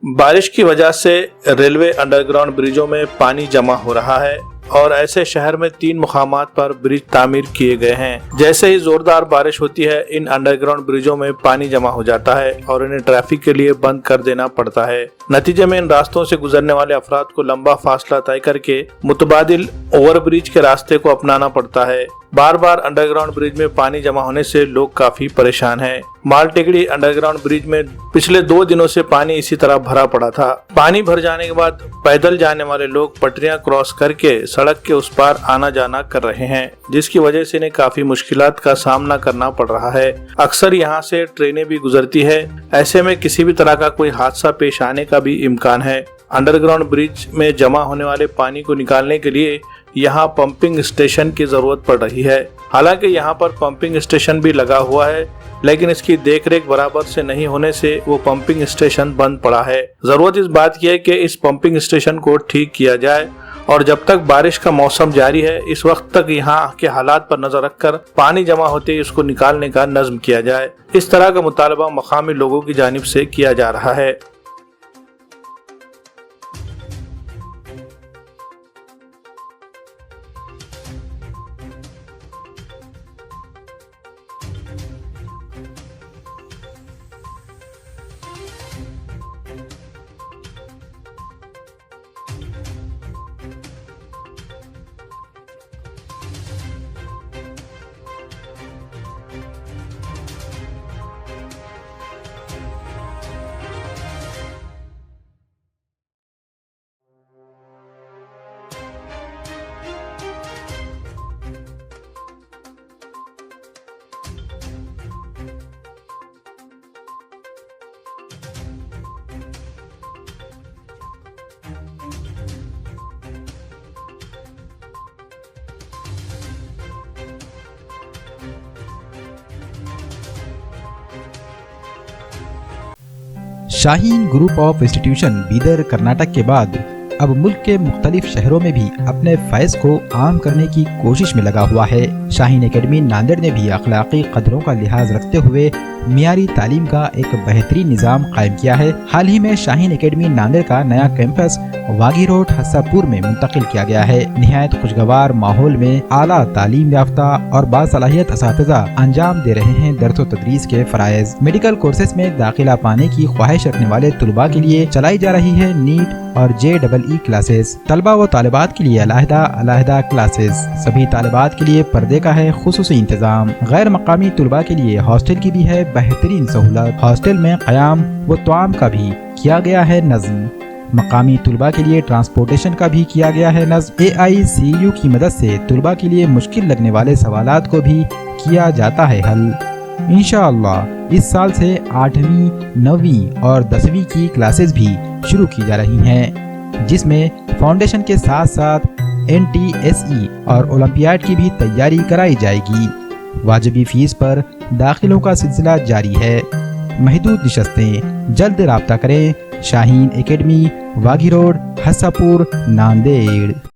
बारिश की वजह से रेलवे अंडरग्राउंड ब्रिजों में पानी जमा हो रहा है और ऐसे शहर में 3 मुकामात पर ब्रिज तामीर किए गए हैं। जैसे ही जोरदार बारिश होती है, इन अंडरग्राउंड ब्रिजों में पानी जमा हो जाता है और इन्हें ट्रैफिक के लिए बंद कर देना पड़ता है। नतीजे में इन रास्तों से गुजरने वाले अफराद को लंबा फासला तय करके मुतबादिल ओवरब्रिज के रास्ते को अपनाना पड़ता है। बार बार अंडरग्राउंड ब्रिज में पानी जमा होने से लोग काफी परेशान हैं। मालटेकड़ी अंडरग्राउंड ब्रिज में पिछले 2 दिनों से पानी इसी तरह भरा पड़ा था। पानी भर जाने के बाद पैदल जाने वाले लोग पटरियां क्रॉस करके सड़क के उस पार आना जाना कर रहे हैं, जिसकी वजह से इन्हें काफी मुश्किलात का सामना करना पड़ रहा है। अक्सर यहाँ से ट्रेनें भी गुजरती है। ऐसे में किसी भी तरह का कोई हादसा पेश आने का भी इम्कान है। अंडरग्राउंड ब्रिज में जमा होने वाले पानी को निकालने के लिए यहाँ पंपिंग स्टेशन की जरूरत पड़ रही है। हालांकि यहाँ पर पंपिंग स्टेशन भी लगा हुआ है, लेकिन इसकी देखरेख बराबर से नहीं होने से वो पंपिंग स्टेशन बंद पड़ा है। जरूरत इस बात की है कि इस पंपिंग स्टेशन को ठीक किया जाए और जब तक बारिश का मौसम जारी है, इस वक्त तक यहाँ के हालात पर नजर रखकर पानी जमा होते ही उसको निकालने का नज्म किया जाए। इस तरह का मुतालबा मकामी लोगों की जानिब से किया जा रहा है। Shaheen group of institution Bidar Karnataka के बाद अब मुल्क के मुख्तलिफ शहरों में भी अपने फैज़ को आम करने की कोशिश में लगा हुआ है। शाहीन एकेडमी नांदेड़ ने भी अखलाकी कदरों का लिहाज रखते हुए मियारी तालीम का एक बेहतरीन निज़ाम कायम किया है। हाल ही में शाहीन एकेडमी नांदेड़ का नया कैंपस वागी रोड हस्सापुर में मुंतकिल किया गया है। निहायत खुशगवार माहौल में आला तालीम याफ्ता और बासलाहियत असातिज़ा अंजाम दे रहे हैं दर्स व तदरीस के फ़राइज़। मेडिकल कोर्सेज में दाखिला पाने की ख्वाहिश रखने वाले तुलबा के लिए चलाई जा रही है नीट और JEE क्लासेस। तलबा व तालिबात के लिए अलहदा क्लासेस। सभी तालिबात के लिए पर्दे का है खुसूसी इंतजाम। गैर मकामी तुलबा के लिए हॉस्टल की भी है बेहतरीन सहूलत। हॉस्टल में क़याम व तआम का भी किया गया है नज़्म। मकामी तुलबा के लिए ट्रांसपोर्टेशन का भी किया गया है नज़्म। AICU की मदद से तुलबा के लिए मुश्किल लगने वाले सवालात को भी किया जाता है हल। इंशाअल्लाह इस साल से 8वीं, 9वीं और 10वीं की क्लासेस भी शुरू की जा रही हैं, जिसमें फाउंडेशन के साथ साथ NTSE और ओलंपियाड की भी तैयारी कराई जाएगी। वाजिबी फीस पर दाखिलों का सिलसिला जारी है। महदूद निशस्तें, जल्द राब्ता करें। Shaheen academy, वागी road, हस्सापुर, Nanded.